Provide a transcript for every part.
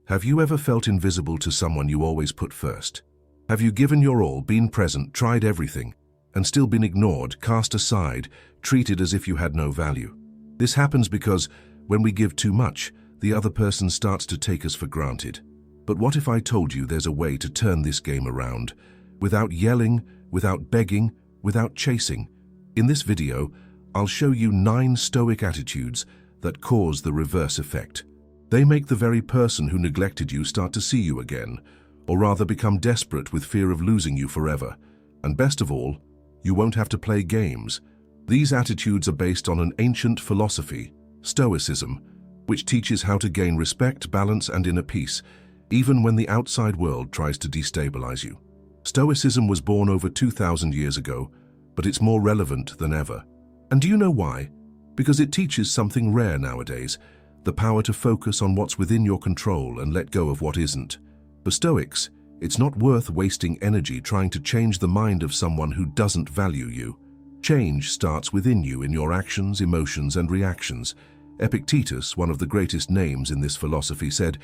Have you ever felt invisible to someone you always put first? Have you given your all, been present, tried everything, and still been ignored, cast aside, treated as if you had no value? This happens because when we give too much, the other person starts to take us for granted. But what if I told you there's a way to turn this game around? Without yelling, without begging, without chasing. In this video, I'll show you 9 Stoic attitudes that cause the reverse effect. They make the very person who neglected you start to see you again, or rather become desperate with fear of losing you forever. And best of all, you won't have to play games. These attitudes are based on an ancient philosophy, Stoicism, which teaches how to gain respect, balance, and inner peace, even when the outside world tries to destabilize you. Stoicism was born over 2,000 years ago, but it's more relevant than ever. And do you know why? Because it teaches something rare nowadays, the power to focus on what's within your control and let go of what isn't. For Stoics, it's not worth wasting energy trying to change the mind of someone who doesn't value you. Change starts within you in your actions, emotions, and reactions. Epictetus, one of the greatest names in this philosophy, said,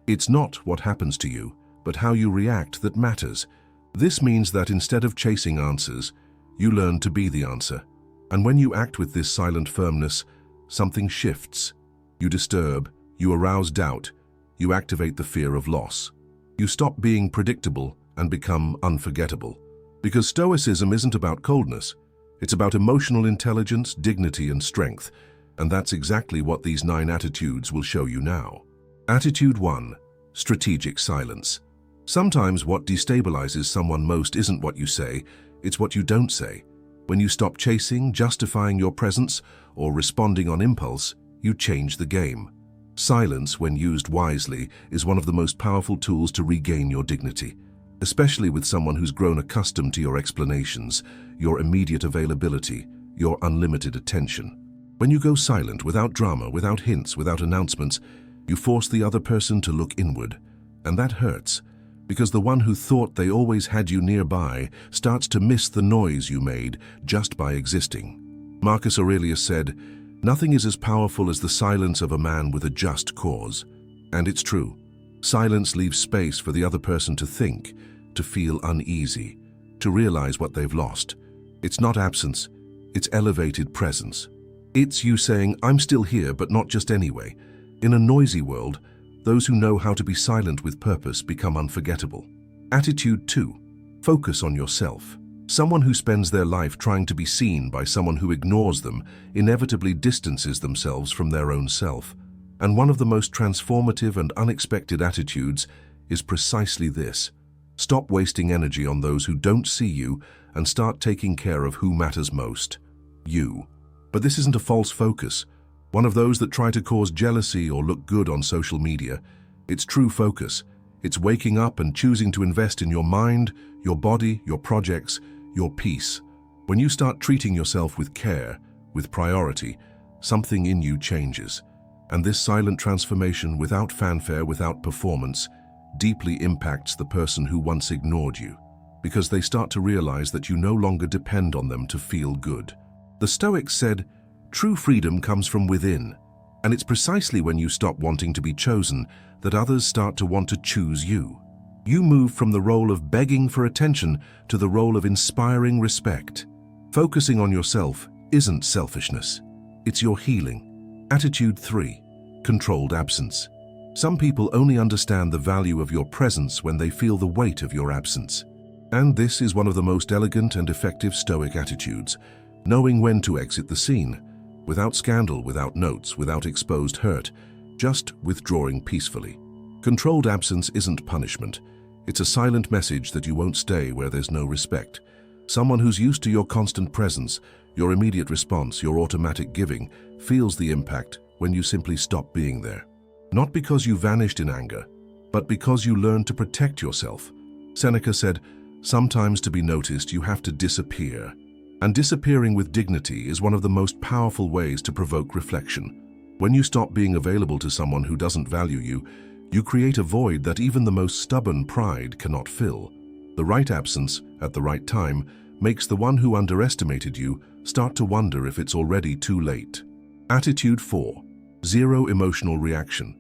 "It's not what happens to you, but how you react that matters." This means that instead of chasing answers, you learn to be the answer. And when you act with this silent firmness, something shifts. You disturb, you arouse doubt, you activate the fear of loss. You stop being predictable and become unforgettable. Because Stoicism isn't about coldness, it's about emotional intelligence, dignity, and strength. And that's exactly what these 9 attitudes will show you now. Attitude 1. Strategic silence. Sometimes what destabilizes someone most isn't what you say, it's what you don't say. When you stop chasing, justifying your presence, or responding on impulse, you change the game. Silence, when used wisely, is one of the most powerful tools to regain your dignity, especially with someone who's grown accustomed to your explanations, your immediate availability, your unlimited attention. When you go silent, without drama, without hints, without announcements, you force the other person to look inward. And that hurts, because the one who thought they always had you nearby starts to miss the noise you made just by existing. Marcus Aurelius said, "Nothing is as powerful as the silence of a man with a just cause." And it's true. Silence leaves space for the other person to think, to feel uneasy, to realize what they've lost. It's not absence, it's elevated presence. It's you saying, "I'm still here, but not just anyway." In a noisy world, those who know how to be silent with purpose become unforgettable. Attitude 2. Focus on yourself. Someone who spends their life trying to be seen by someone who ignores them inevitably distances themselves from their own self. And one of the most transformative and unexpected attitudes is precisely this. Stop wasting energy on those who don't see you and start taking care of who matters most. You. But this isn't a false focus, one of those that try to cause jealousy or look good on social media. It's true focus. It's waking up and choosing to invest in your mind, your body, your projects, your peace. When you start treating yourself with care, with priority, something in you changes. And this silent transformation, without fanfare, without performance, deeply impacts the person who once ignored you, because they start to realize that you no longer depend on them to feel good. The Stoics said, "True freedom comes from within," and it's precisely when you stop wanting to be chosen that others start to want to choose you. You move from the role of begging for attention to the role of inspiring respect. Focusing on yourself isn't selfishness, it's your healing. Attitude 3. Controlled absence. Some people only understand the value of your presence when they feel the weight of your absence. And this is one of the most elegant and effective Stoic attitudes, knowing when to exit the scene, without scandal, without notes, without exposed hurt, just withdrawing peacefully. Controlled absence isn't punishment. It's a silent message that you won't stay where there's no respect. Someone who's used to your constant presence, your immediate response, your automatic giving, feels the impact when you simply stop being there. Not because you vanished in anger, but because you learned to protect yourself. Seneca said, "Sometimes to be noticed, you have to disappear." And disappearing with dignity is one of the most powerful ways to provoke reflection. When you stop being available to someone who doesn't value you, you create a void that even the most stubborn pride cannot fill. The right absence, at the right time, makes the one who underestimated you start to wonder if it's already too late. Attitude 4. Zero emotional reaction.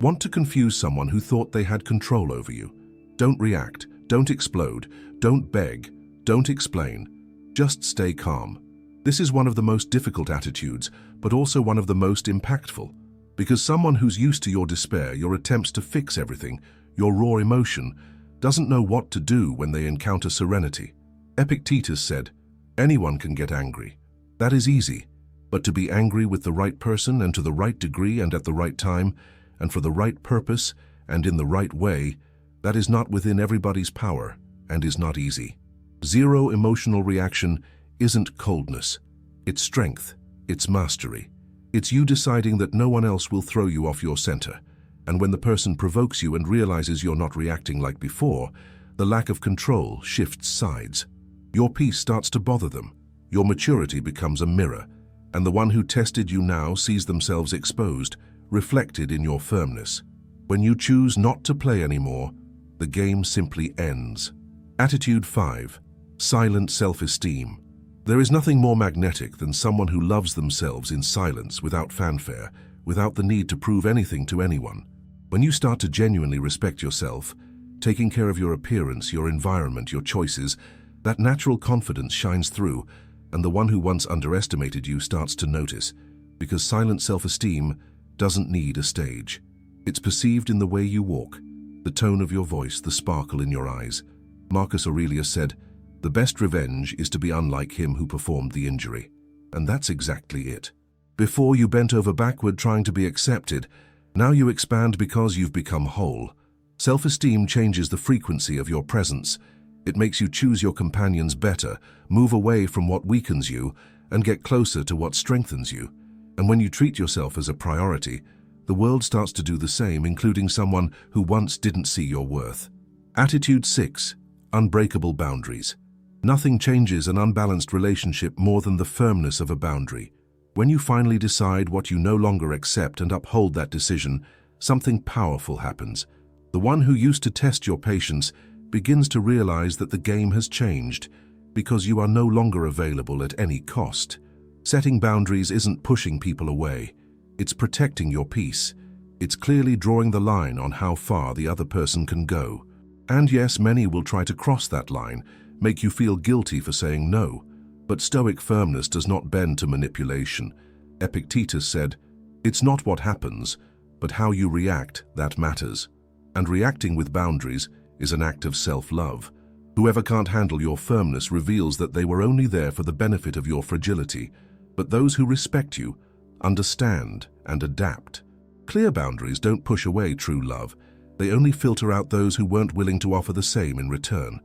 Want to confuse someone who thought they had control over you. Don't react, don't explode, don't beg, don't explain. Just stay calm. This is one of the most difficult attitudes, but also one of the most impactful. Because someone who's used to your despair, your attempts to fix everything, your raw emotion, doesn't know what to do when they encounter serenity. Epictetus said, "Anyone can get angry. That is easy. But to be angry with the right person and to the right degree and at the right time, and for the right purpose and in the right way, that is not within everybody's power and is not easy." Zero emotional reaction isn't coldness. It's strength. It's mastery. It's you deciding that no one else will throw you off your center. And when the person provokes you and realizes you're not reacting like before, the lack of control shifts sides. Your peace starts to bother them. Your maturity becomes a mirror. And the one who tested you now sees themselves exposed, reflected in your firmness. When you choose not to play anymore, the game simply ends. Attitude 5. Silent self-esteem. There is nothing more magnetic than someone who loves themselves in silence, without fanfare, without the need to prove anything to anyone. When you start to genuinely respect yourself, taking care of your appearance, your environment, your choices, that natural confidence shines through, and the one who once underestimated you starts to notice, because silent self-esteem doesn't need a stage. It's perceived in the way you walk, the tone of your voice, the sparkle in your eyes. Marcus Aurelius said, "The best revenge is to be unlike him who performed the injury." And that's exactly it. Before you bent over backward trying to be accepted, now you expand because you've become whole. Self-esteem changes the frequency of your presence. It makes you choose your companions better, move away from what weakens you, and get closer to what strengthens you. And when you treat yourself as a priority, the world starts to do the same, including someone who once didn't see your worth. Attitude 6. Unbreakable boundaries. Nothing changes an unbalanced relationship more than the firmness of a boundary. When you finally decide what you no longer accept and uphold that decision, something powerful happens. The one who used to test your patience begins to realize that the game has changed because you are no longer available at any cost. Setting boundaries isn't pushing people away. It's protecting your peace. It's clearly drawing the line on how far the other person can go. And yes, many will try to cross that line, make you feel guilty for saying no. But Stoic firmness does not bend to manipulation. Epictetus said, "It's not what happens, but how you react that matters." And reacting with boundaries is an act of self-love. Whoever can't handle your firmness reveals that they were only there for the benefit of your fragility. But those who respect you understand and adapt. Clear boundaries don't push away true love. They only filter out those who weren't willing to offer the same in return.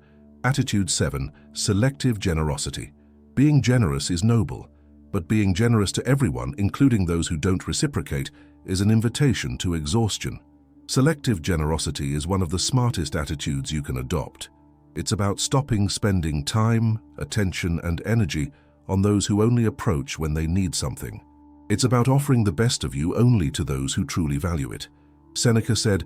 Attitude 7. Selective generosity. Being generous is noble, but being generous to everyone, including those who don't reciprocate, is an invitation to exhaustion. Selective generosity is one of the smartest attitudes you can adopt. It's about stopping spending time, attention, and energy on those who only approach when they need something. It's about offering the best of you only to those who truly value it. Seneca said,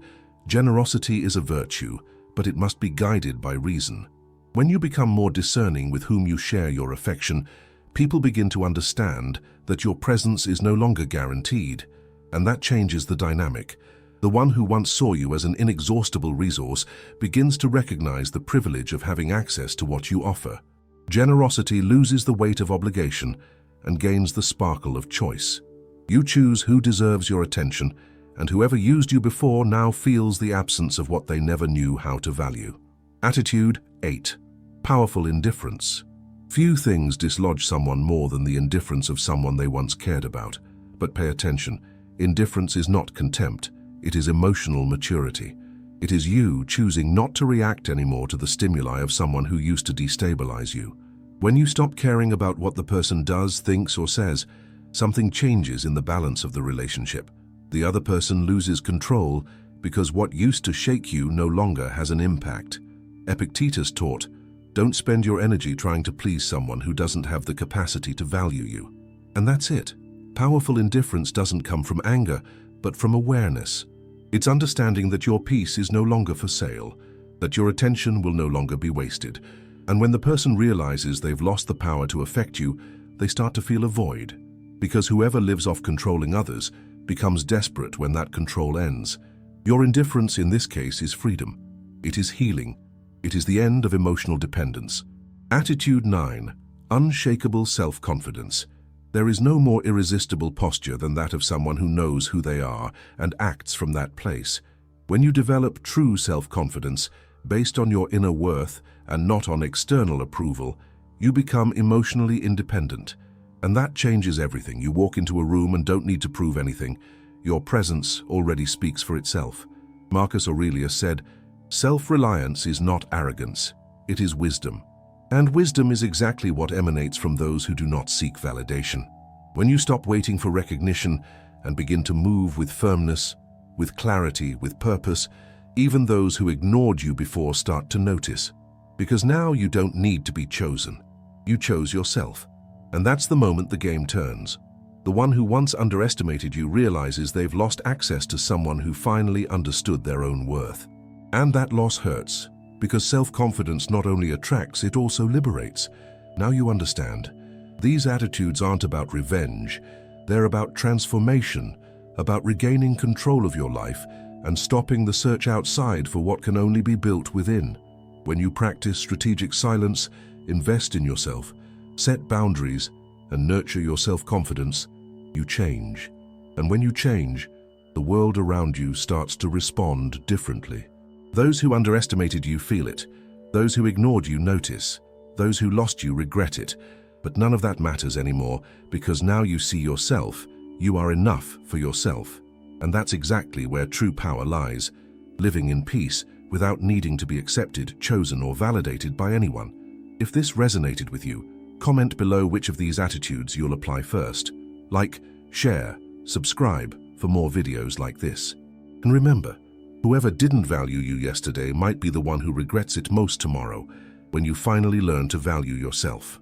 "Generosity is a virtue, but it must be guided by reason." When you become more discerning with whom you share your affection, people begin to understand that your presence is no longer guaranteed, and that changes the dynamic. The one who once saw you as an inexhaustible resource begins to recognize the privilege of having access to what you offer. Generosity loses the weight of obligation and gains the sparkle of choice. You choose who deserves your attention, and whoever used you before now feels the absence of what they never knew how to value. Attitude 8. Powerful indifference. Few things dislodge someone more than the indifference of someone they once cared about. But pay attention, indifference is not contempt, it is emotional maturity. It is you choosing not to react anymore to the stimuli of someone who used to destabilize you. When you stop caring about what the person does, thinks, or says, something changes in the balance of the relationship. The other person loses control because what used to shake you no longer has an impact. Epictetus taught, "Don't spend your energy trying to please someone who doesn't have the capacity to value you." And that's it. Powerful indifference doesn't come from anger, but from awareness. It's understanding that your peace is no longer for sale, that your attention will no longer be wasted. And when the person realizes they've lost the power to affect you, they start to feel a void. Because whoever lives off controlling others becomes desperate when that control ends. Your indifference in this case is freedom. It is healing. It is the end of emotional dependence. Attitude 9. Unshakable self-confidence. There is no more irresistible posture than that of someone who knows who they are and acts from that place. When you develop true self-confidence, based on your inner worth and not on external approval, you become emotionally independent. And that changes everything. You walk into a room and don't need to prove anything. Your presence already speaks for itself. Marcus Aurelius said, "Self-reliance is not arrogance, it is wisdom." And wisdom is exactly what emanates from those who do not seek validation. When you stop waiting for recognition and begin to move with firmness, with clarity, with purpose, even those who ignored you before start to notice. Because now you don't need to be chosen. You chose yourself. And that's the moment the game turns. The one who once underestimated you realizes they've lost access to someone who finally understood their own worth. And that loss hurts, because self-confidence not only attracts, it also liberates. Now you understand. These attitudes aren't about revenge. They're about transformation, about regaining control of your life and stopping the search outside for what can only be built within. When you practice strategic silence, invest in yourself, set boundaries, and nurture your self-confidence, you change. And when you change, the world around you starts to respond differently. Those who underestimated you feel it. Those who ignored you notice. Those who lost you regret it. But none of that matters anymore, because now you see yourself. You are enough for yourself. And that's exactly where true power lies, living in peace without needing to be accepted, chosen, or validated by anyone. If this resonated with you, comment below which of these attitudes you'll apply first. Like, share, subscribe for more videos like this. And remember, whoever didn't value you yesterday might be the one who regrets it most tomorrow, when you finally learn to value yourself.